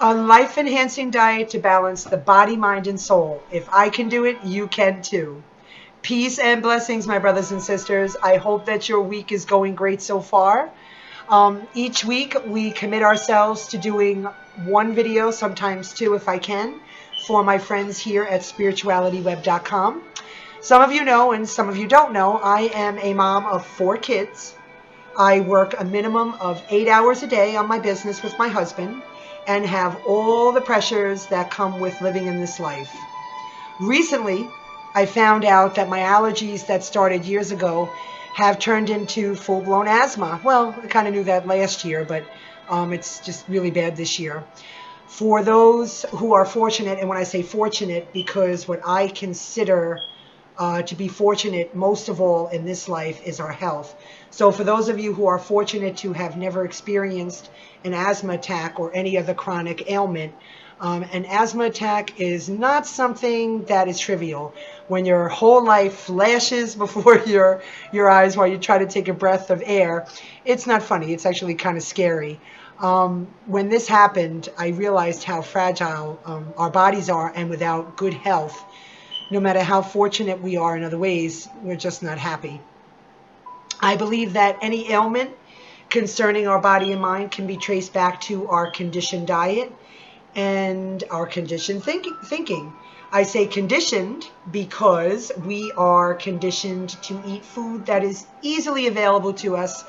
A life-enhancing diet to balance the body, mind, and soul. If I can do it, you can too. Peace and blessings, my brothers and sisters. I hope that your week is going great so far. Each week, we commit ourselves to doing one video, sometimes two if I can, for my friends here at SpiritualityWeb.com. Some of you know, and some of you don't know, I am a mom of 4 kids. I work a minimum of 8 hours a day on my business with my husband and have all the pressures that come with living in this life. Recently, I found out that my allergies that started years ago have turned into full-blown asthma. Well, I kind of knew that last year, but it's just really bad this year. For those who are fortunate, and when I say fortunate, because what I consider to be fortunate most of all in this life is our health. So for those of you who are fortunate to have never experienced an asthma attack or any other chronic ailment, an asthma attack is not something that is trivial. When your whole life flashes before your eyes while you try to take a breath of air, it's not funny. It's actually kind of scary. When this happened, I realized how fragile our bodies are, and without good health, no matter how fortunate we are in other ways, we're just not happy. I believe that any ailment concerning our body and mind can be traced back to our conditioned diet and our conditioned thinking. I say conditioned because we are conditioned to eat food that is easily available to us,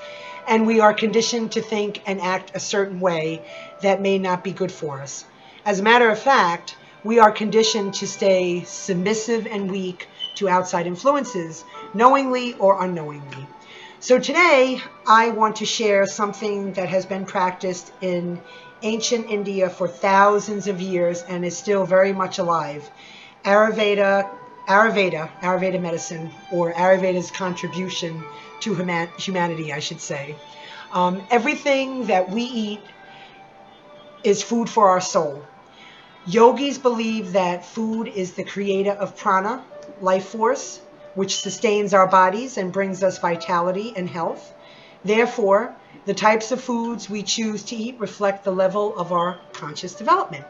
and we are conditioned to think and act a certain way that may not be good for us. As a matter of fact, we are conditioned to stay submissive and weak to outside influences, knowingly or unknowingly. So today, I want to share something that has been practiced in ancient India for thousands of years and is still very much alive. Ayurveda medicine, or Ayurveda's contribution to humanity, I should say. Everything that we eat is food for our soul. Yogis believe that food is the creator of prana, life force, which sustains our bodies and brings us vitality and health. Therefore, the types of foods we choose to eat reflect the level of our conscious development.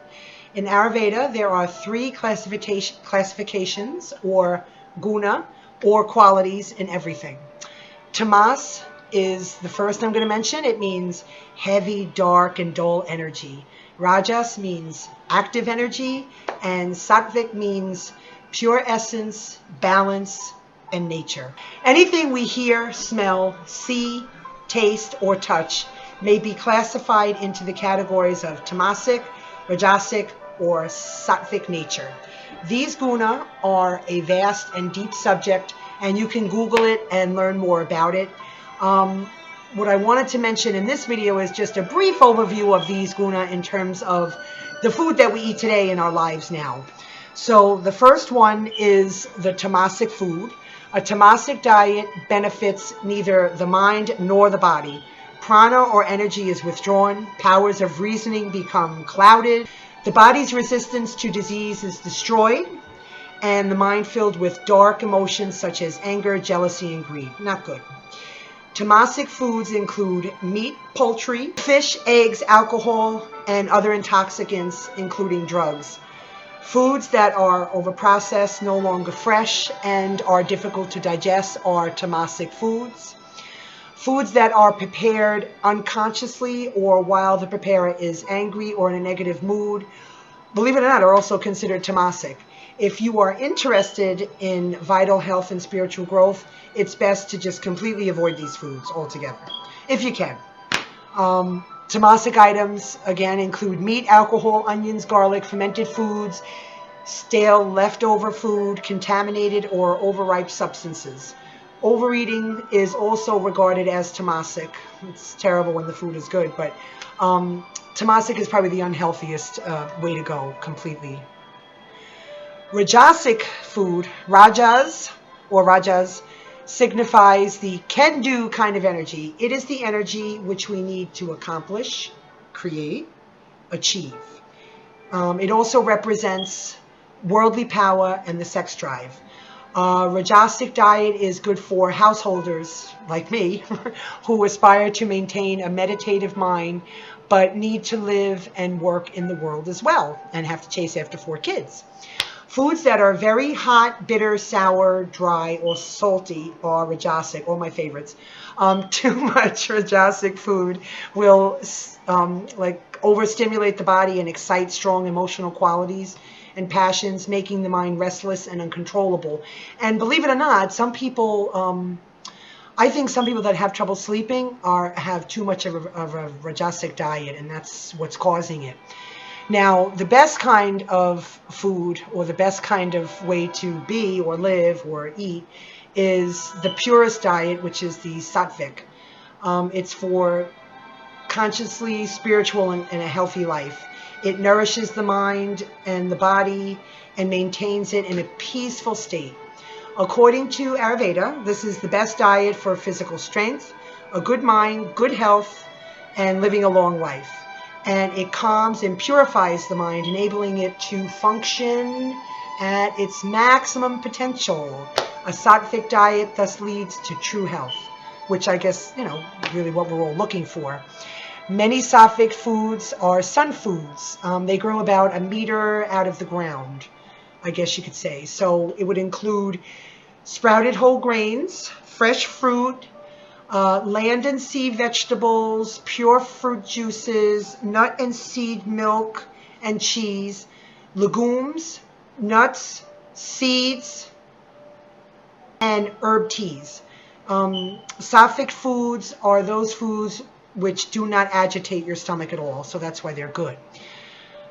In Ayurveda, there are 3 classifications, or guna, or qualities in everything. Tamas is the first I'm going to mention. It means heavy, dark, and dull energy. Rajas means active energy, and Sattvic means pure essence, balance, and nature. Anything we hear, smell, see, taste, or touch may be classified into the categories of Tamasic, Rajasic, or Sattvic nature. These guna are a vast and deep subject, and you can Google it and learn more about it. What I wanted to mention in this video is just a brief overview of these guna in terms of the food that we eat today in our lives now. So the first one is the Tamasic food. A Tamasic diet benefits neither the mind nor the body. Prana or energy is withdrawn, powers of reasoning become clouded, the body's resistance to disease is destroyed, and the mind filled with dark emotions such as anger, jealousy, and greed. Not good. Tamasic foods include meat, poultry, fish, eggs, alcohol, and other intoxicants, including drugs. Foods that are overprocessed, no longer fresh, and are difficult to digest are Tamasic foods. Foods that are prepared unconsciously or while the preparer is angry or in a negative mood, believe it or not, are also considered Tamasic. If you are interested in vital health and spiritual growth, it's best to just completely avoid these foods altogether, if you can. Tamasic items, again, include meat, alcohol, onions, garlic, fermented foods, stale leftover food, contaminated or overripe substances. Overeating is also regarded as Tamasic. It's terrible when the food is good, but Tamasic is probably the unhealthiest way to go completely. Rajasic food, rajas, signifies the can-do kind of energy. It is the energy which we need to accomplish, create, achieve. It also represents worldly power and the sex drive. Rajasic diet is good for householders like me who aspire to maintain a meditative mind but need to live and work in the world as well and have to chase after 4 kids. Foods that are very hot, bitter, sour, dry, or salty are Rajasic, all my favorites. Too much Rajasic food will overstimulate the body and excite strong emotional qualities and passions, making the mind restless and uncontrollable. And believe it or not, some people, I think some people that have trouble sleeping have too much of a Rajasic diet, and that's what's causing it. Now, the best kind of food or the best kind of way to be or live or eat is the purest diet, which is the Sattvic. It's for consciously spiritual and a healthy life. It nourishes the mind and the body and maintains it in a peaceful state. According to Ayurveda, this is the best diet for physical strength, a good mind, good health, and living a long life. And it calms and purifies the mind, enabling it to function at its maximum potential. A Sattvic diet thus leads to true health, which I guess, really what we're all looking for. Many Sattvic foods are sun foods. They grow about 1 meter out of the ground, I guess you could say. So it would include sprouted whole grains, fresh fruit, land and sea vegetables, pure fruit juices, nut and seed milk and cheese, legumes, nuts, seeds, and herb teas. Sattvic foods are those foods which do not agitate your stomach at all, so that's why they're good.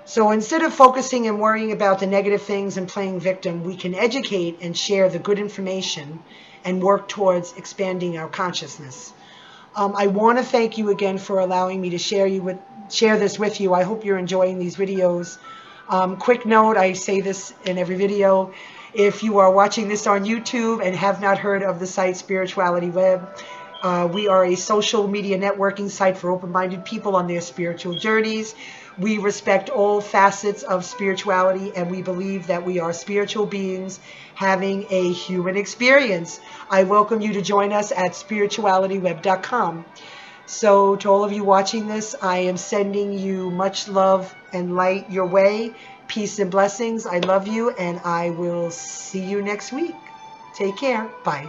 So instead of focusing and worrying about the negative things and playing victim, we can educate and share the good information and work towards expanding our consciousness. I want to thank you again for allowing me to share this with you. I hope you're enjoying these videos. Quick note, I say this in every video. If you are watching this on YouTube and have not heard of the site SpiritualityWeb, we are a social media networking site for open-minded people on their spiritual journeys. We respect all facets of spirituality, and we believe that we are spiritual beings having a human experience. I welcome you to join us at SpiritualityWeb.com. So to all of you watching this, I am sending you much love and light your way. Peace and blessings. I love you, and I will see you next week. Take care. Bye.